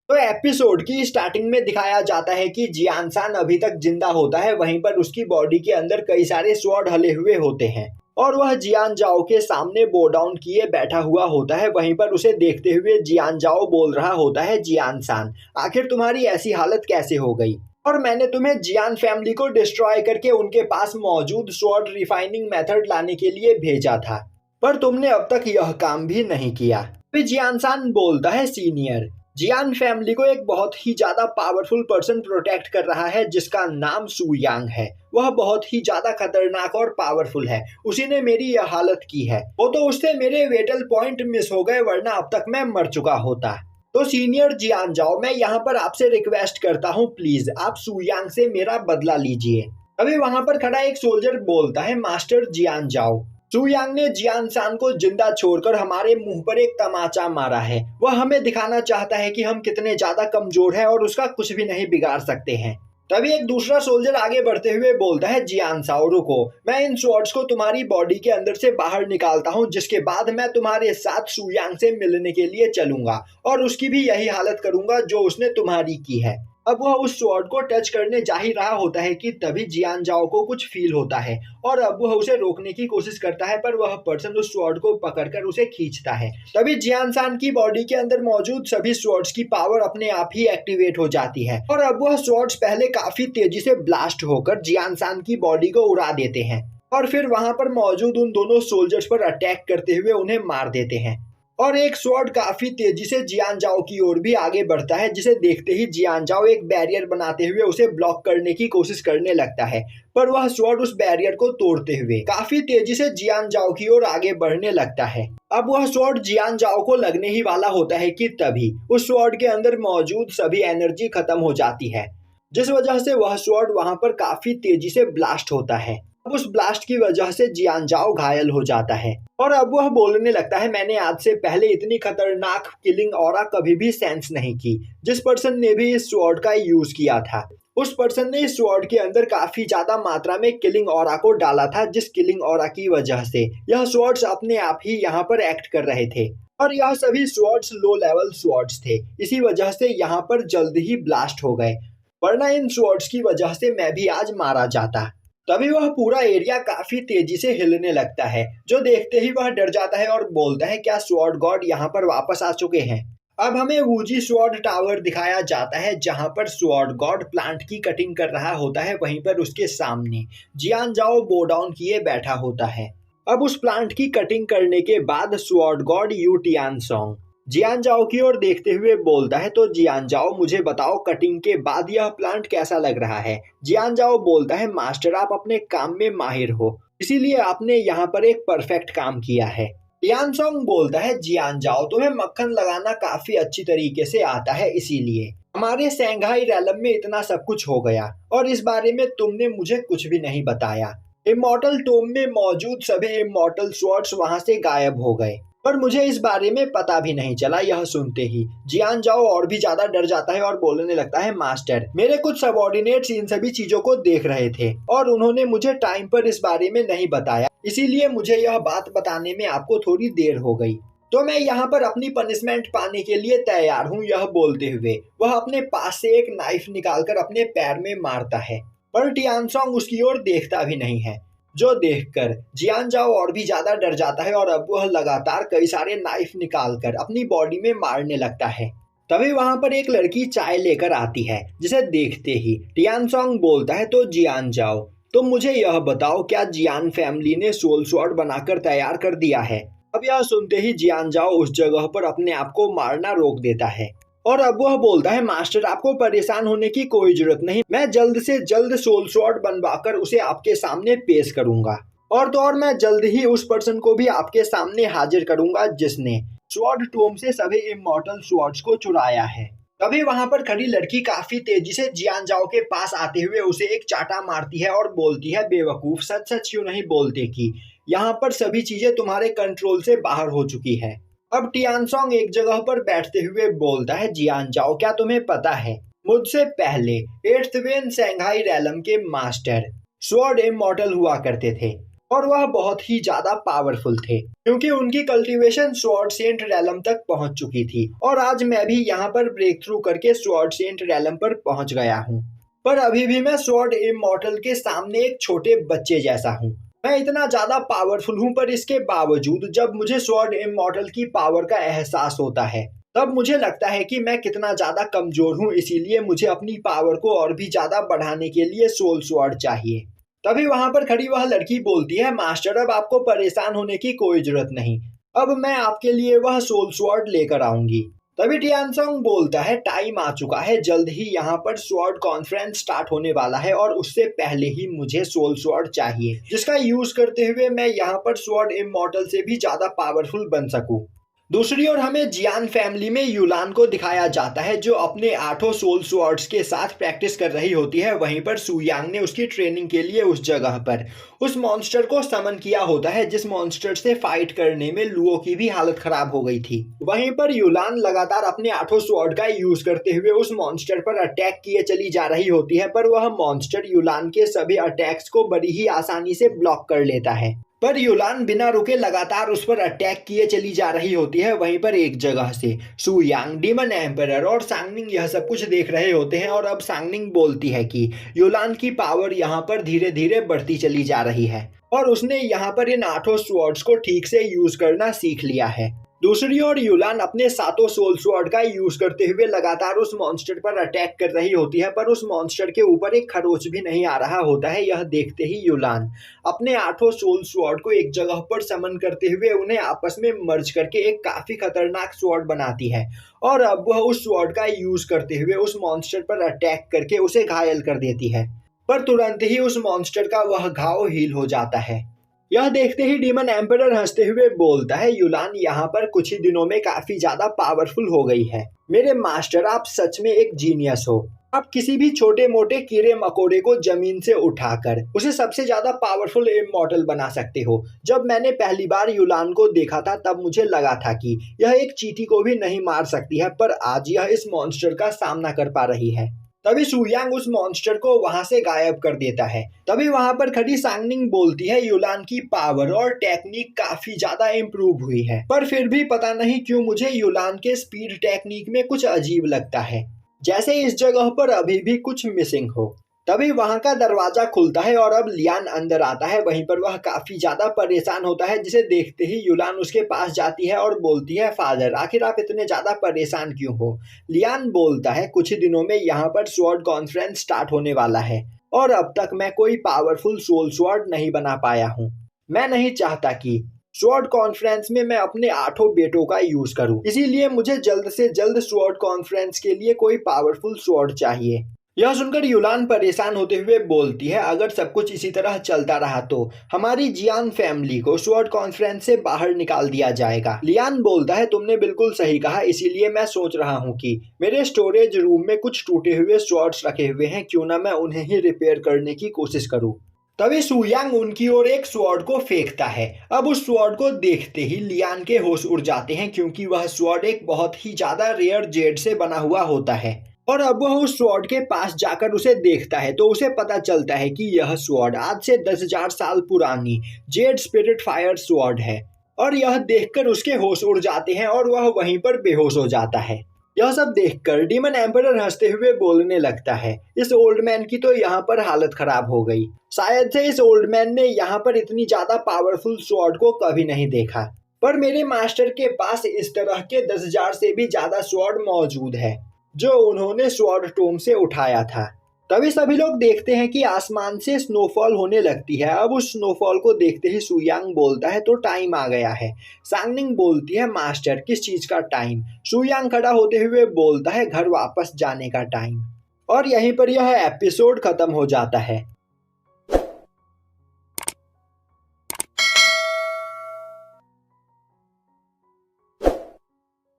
तो एपिसोड की स्टार्टिंग में दिखाया जाता है कि जियानसान अभी तक जिंदा होता है, वहीं पर उसकी बॉडी के अंदर कई सारे स्वॉर्ड हले हुए होते हैं और वह जियान जाओ के सामने बो डाउन किए बैठा हुआ होता है। वहीं पर उसे देखते हुए जियान जाओ बोल रहा होता है, जियानसान आखिर तुम्हारी ऐसी हालत कैसे हो गई, और मैंने तुम्हें जियान फैमिली को डिस्ट्रॉय करके उनके पास मौजूद स्वॉर्ड रिफाइनिंग मेथड लाने के लिए भेजा था, पर तुमने अब तक यह काम भी नहीं किया। फिर जियानसान बोलता है, सीनियर, जियान फैमिली को एक बहुत ही ज्यादा पावरफुल पर्सन प्रोटेक्ट कर रहा है जिसका नाम सू यांग है। वह बहुत ही ज्यादा खतरनाक और पावरफुल है, उसी ने मेरी यह हालत की है। वो तो उससे मेरे वेटल पॉइंट मिस हो गए, वरना अब तक मैं मर चुका होता। तो सीनियर जियान जाओ, मैं यहाँ पर आपसे रिक्वेस्ट करता हूँ, प्लीज आप सू यांग से मेरा बदला लीजिए। अभी वहां पर खड़ा एक सोल्जर बोलता है, मास्टर जियान जाओ, सू यांग ने जियान सान को जिंदा छोड़कर हमारे मुंह पर एक तमाचा मारा है। वह हमें दिखाना चाहता है कि हम कितने ज्यादा कमजोर हैं और उसका कुछ भी नहीं बिगाड़ सकते हैं। तभी एक दूसरा सोल्जर आगे बढ़ते हुए बोलता है, जियान साओ रुको, मैं इन स्वॉर्ड्स को तुम्हारी बॉडी के अंदर से बाहर निकालता हूँ, जिसके बाद मैं तुम्हारे साथ सू यांग से मिलने के लिए चलूंगा और उसकी भी यही हालत करूंगा जो उसने तुम्हारी की है। अब वह उस स्वॉर्ड को टच करने जा ही रहा होता है कि तभी जियान जाओ को कुछ फील होता है और अब वह उसे रोकने की कोशिश करता है, पर वह पर्सन उस स्वॉर्ड को पकड़कर उसे खींचता है। तभी जियान सान की बॉडी के अंदर मौजूद सभी स्वॉर्ड्स की पावर अपने आप ही एक्टिवेट हो जाती है और अब वह स्वॉर्ड्स पहले काफी तेजी से ब्लास्ट होकर जियान सान की बॉडी को उड़ा देते हैं और फिर वहां पर मौजूद उन दोनों सोल्जर्स पर अटैक करते हुए उन्हें मार देते हैं। और एक स्वॉर्ड काफी तेजी से जियान जाओ की ओर भी आगे बढ़ता है, जिसे देखते ही जियान जाओ एक बैरियर बनाते हुए उसे ब्लॉक करने की कोशिश करने लगता है, पर वह स्वॉर्ड उस बैरियर को तोड़ते हुए काफी तेजी से जियान जाओ की ओर आगे बढ़ने लगता है। अब वह स्वॉर्ड जियान जाओ को लगने ही वाला होता है कि तभी उस स्वॉर्ड के अंदर मौजूद सभी एनर्जी खत्म हो जाती है, जिस वजह से वह स्वॉर्ड वहां पर काफी तेजी से ब्लास्ट होता है। अब उस ब्लास्ट की वजह से जियान जाओ घायल हो जाता है और अब वह बोलने लगता है, मैंने आज से पहले इतनी खतरनाक किलिंग ऑरा कभी भी सेंस नहीं की। जिस पर्सन ने भी इस स्वॉर्ड का यूज किया था, उस पर्सन ने इस स्वॉर्ड के अंदर काफी ज्यादा मात्रा में किलिंग ऑरा को डाला था, जिस किलिंग ऑरा की वजह से यह स्वॉर्ड्स अपने आप ही यहाँ पर एक्ट कर रहे थे और यह सभी स्वॉर्ड्स लो लेवल स्वॉर्ड्स थे। इसी वजह से यहाँ पर जल्द ही ब्लास्ट हो गए, वरना इन स्वॉर्ड्स की वजह से मैं भी आज मारा जाता। तभी वह पूरा एरिया काफी तेजी से हिलने लगता है, जो देखते ही वह डर जाता है और बोलता है, क्या स्वॉर्ड गॉड यहाँ पर वापस आ चुके हैं। अब हमें वूजी स्वॉर्ड टावर दिखाया जाता है, जहाँ पर स्वॉर्ड गॉड प्लांट की कटिंग कर रहा होता है। वहीं पर उसके सामने जियान जाओ बो डाउन किए बैठा होता है। अब उस प्लांट की कटिंग करने के बाद sword god Yu Tian Song Jian जाओ की ओर देखते हुए बोलता है, तो जियान जाओ मुझे बताओ कटिंग के बाद यह प्लांट कैसा लग रहा है। जियान जाओ बोलता है, मास्टर आप अपने काम में माहिर हो, इसीलिए आपने यहाँ पर एक परफेक्ट काम किया है। टियान सॉन्ग बोलता है, जियान जाओ तुम्हें मक्खन लगाना काफी अच्छी तरीके से आता है, इसीलिए हमारे शंघाई रैलम में इतना सब कुछ हो गया और इस बारे में तुमने मुझे कुछ भी नहीं बताया। इमॉर्टल टोम में मौजूद सभी इमॉर्टल स्वॉर्ड्स वहां से गायब हो गए पर मुझे इस बारे में पता भी नहीं चला। यह सुनते ही जियान जाओ और भी ज्यादा डर जाता है और बोलने लगता है, मास्टर मेरे कुछ सबऑर्डिनेट्स इन सभी चीजों को देख रहे थे और उन्होंने मुझे टाइम पर इस बारे में नहीं बताया, इसीलिए मुझे यह बात बताने में आपको थोड़ी देर हो गई। तो मैं यहाँ पर अपनी पनिशमेंट पाने के लिए तैयार हूँ। यह बोलते हुए वह अपने पास से एक नाइफ निकालकर अपने पैर में मारता है, पर टियान सॉन्ग उसकी ओर देखता भी नहीं है, जो देखकर जियान जाओ और भी ज्यादा डर जाता है और अब वह लगातार कई सारे नाइफ निकालकर अपनी बॉडी में मारने लगता है। तभी वहां पर एक लड़की चाय लेकर आती है, जिसे देखते ही टियान सॉन्ग बोलता है, तो जियान जाओ तुम मुझे यह बताओ, क्या जियान फैमिली ने सोल स्वॉर्ड बनाकर तैयार कर दिया है। अब यह सुनते ही जियान जाओ उस जगह पर अपने आप को मारना रोक देता है और अब वह बोलता है, मास्टर आपको परेशान होने की कोई जरूरत नहीं, मैं जल्द से जल्द सोल स्वॉर्ड बनवाकर उसे आपके सामने पेश करूंगा और तो और मैं जल्द ही उस पर्सन को भी आपके सामने हाजिर करूंगा जिसने स्वॉर्ड टोम से सभी इमॉर्टल स्वॉर्ड्स को चुराया है। तभी वहां पर खड़ी लड़की काफी तेजी से जियान जाओ के पास आते हुए उसे एक चाटा मारती है और बोलती है, बेवकूफ सच सच क्यों नहीं बोलते कि यहाँ पर सभी चीजें तुम्हारे कंट्रोल से बाहर हो चुकी है। अब टियान सॉन्ग एक जगह पर बैठते हुए बोलता है, जियान जाओ क्या तुम्हें पता है मुझसे पहले 8th वेन शंघाई रैलम के मास्टर स्वॉर्ड इमॉर्टल हुआ करते थे और वह बहुत ही ज्यादा पावरफुल थे क्योंकि उनकी कल्टीवेशन स्वॉर्ड सेंट रैलम तक पहुंच चुकी थी। और आज मैं भी यहाँ पर ब्रेक थ्रू करके स्वॉर्ड सेंट रैलम पर पहुंच गया हूँ, पर अभी भी मैं स्वॉर्ड इमॉर्टल के सामने एक छोटे बच्चे जैसा हूँ। मैं इतना ज्यादा पावरफुल हूँ, पर इसके बावजूद जब मुझे स्वॉर्ड इमॉर्टल की पावर का एहसास होता है तब मुझे लगता है कि मैं कितना ज्यादा कमजोर हूँ। इसीलिए मुझे अपनी पावर को और भी ज्यादा बढ़ाने के लिए सोल स्वॉर्ड चाहिए। तभी वहां पर खड़ी वह लड़की बोलती है, मास्टर अब आपको परेशान होने की कोई जरूरत नहीं, अब मैं आपके लिए वह सोल स्वॉर्ड लेकर आऊंगी। तभी टियानसोंग बोलता है, टाइम आ चुका है, जल्द ही यहाँ पर स्वॉर्ड कॉन्फ्रेंस स्टार्ट होने वाला है और उससे पहले ही मुझे सोल स्वॉर्ड चाहिए, जिसका यूज करते हुए मैं यहाँ पर स्वॉर्ड इमॉर्टल से भी ज्यादा पावरफुल बन सकूं। दूसरी ओर हमें जियान फैमिली में यूलान को दिखाया जाता है, जो अपने 8 सोल स्वॉर्ड्स के साथ प्रैक्टिस कर रही होती है। वहीं पर सुयांग ने उसकी ट्रेनिंग के लिए उस जगह पर उस मॉन्स्टर को समन किया होता है, जिस मॉन्स्टर से फाइट करने में लुओ की भी हालत खराब हो गई थी। वहीं पर यूलान लगातार अपने 8 स्वॉर्ड का यूज करते हुए उस मॉन्स्टर पर अटैक किए चली जा रही होती है, पर वह मॉन्स्टर यूलान के सभी अटैक्स को बड़ी ही आसानी से ब्लॉक कर लेता है। पर यूलान बिना रुके लगातार उस पर अटैक किए चली जा रही होती है। वहीं पर एक जगह से सुयांग, डीमन एम्परर और सांगनिंग यह सब कुछ देख रहे होते हैं। और अब सांगनिंग बोलती है कि यूलान की पावर यहाँ पर धीरे धीरे बढ़ती चली जा रही है और उसने यहाँ पर इन 8 स्वॉर्ड्स को ठीक से यूज करना सीख लिया है। दूसरी ओर यूलान अपने 7 सोल स्वॉर्ड का यूज करते हुए लगातार उस मॉन्स्टर पर अटैक कर रही होती है, पर उस मॉन्स्टर के ऊपर एक खरोच भी नहीं आ रहा होता है। यह देखते ही यूलान अपने 8 सोल स्वॉर्ड को एक जगह पर समन करते हुए उन्हें आपस में मर्ज करके एक काफी खतरनाक स्वॉर्ड बनाती है और अब वह उस स्वॉर्ड का यूज करते हुए उस मॉन्स्टर पर अटैक करके उसे घायल कर देती है। पर तुरंत ही उस मॉन्स्टर का वह घाव हील हो जाता है। यह देखते ही डीमन एम्परर हंसते हुए बोलता है, यूलान यहाँ पर कुछ ही दिनों में काफी ज्यादा पावरफुल हो गई है। मेरे मास्टर, आप सच में एक जीनियस हो। आप किसी भी छोटे मोटे कीड़े मकोड़े को जमीन से उठाकर उसे सबसे ज्यादा पावरफुल इमॉर्टल बना सकते हो। जब मैंने पहली बार यूलान को देखा था तब मुझे लगा था कि यह एक चींटी को भी नहीं मार सकती है, पर आज यह इस मॉन्स्टर का सामना कर पा रही है। तभी सुयांग उस मॉन्स्टर को वहां से गायब कर देता है। तभी वहां पर खड़ी सांगनिंग बोलती है, यूलान की पावर और टेक्निक काफी ज्यादा इम्प्रूव हुई है, पर फिर भी पता नहीं क्यों मुझे यूलान के स्पीड टेक्निक में कुछ अजीब लगता है, जैसे इस जगह पर अभी भी कुछ मिसिंग हो। तभी वहां का दरवाजा खुलता है और अब लियान अंदर आता है। वहीं पर वह काफी ज्यादा परेशान होता है, जिसे देखते ही यूलान उसके पास जाती है और बोलती है, फादर आखिर आप इतने ज्यादा परेशान क्यों हो। लियान बोलता है, कुछ ही दिनों में यहाँ पर स्वॉर्ड कॉन्फ्रेंस स्टार्ट होने वाला है और अब तक मैं कोई पावरफुल सोल स्वॉर्ड नहीं बना पाया हूँ। मैं नहीं चाहता कि स्वॉर्ड कॉन्फ्रेंस में मैं अपने 8 बेटों का यूज करूं, इसीलिए मुझे जल्द से जल्द स्वॉर्ड कॉन्फ्रेंस के लिए कोई पावरफुल स्वॉर्ड चाहिए। यह सुनकर यूलान परेशान होते हुए बोलती है, अगर सब कुछ इसी तरह चलता रहा तो हमारी जियान फैमिली को स्वॉर्ड कॉन्फ्रेंस से बाहर निकाल दिया जाएगा। लियान बोलता है, तुमने बिल्कुल सही कहा, इसीलिए मैं सोच रहा हूँ कि मेरे स्टोरेज रूम में कुछ टूटे हुए स्वॉर्ड्स रखे हुए हैं, क्यों ना मैं उन्हें ही रिपेयर करने की कोशिश करूँ। तभी सुयांग उनकी ओर एक स्वॉर्ड को फेंकता है। अब उस स्वॉर्ड को देखते ही लियान के होश उड़ जाते हैं, क्योंकि वह स्वॉर्ड एक बहुत ही ज्यादा रेयर जेड से बना हुआ होता है। और अब वह उस स्वॉर्ड के पास जाकर उसे देखता है तो उसे पता चलता है कि यह स्वॉर्ड आज से 10,000 साल पुरानी जेड स्पिरिट फायर स्वॉर्ड है। और यह देखकर उसके होश उड़ जाते हैं और वह वहीं पर बेहोश हो जाता है। यह सब देखकर डीमन एम्परर हंसते हुए बोलने लगता है, इस ओल्ड मैन की तो यहाँ पर हालत खराब हो गई। शायद से इस ओल्ड मैन ने यहाँ पर इतनी ज्यादा पावरफुल स्वॉर्ड को कभी नहीं देखा, पर मेरे मास्टर के पास इस तरह के 10,000 से भी ज्यादा स्वॉर्ड मौजूद है, जो उन्होंने स्वॉर्ड टोम से उठाया था। तभी सभी लोग देखते हैं कि आसमान से स्नोफॉल होने लगती है। अब उस स्नोफॉल को देखते ही सुयांग बोलता है, तो टाइम आ गया है। सांगनिंग बोलती है, मास्टर किस चीज का टाइम। सुयांग खड़ा होते हुए बोलता है, घर वापस जाने का टाइम। और यहीं पर यह एपिसोड खत्म हो जाता है।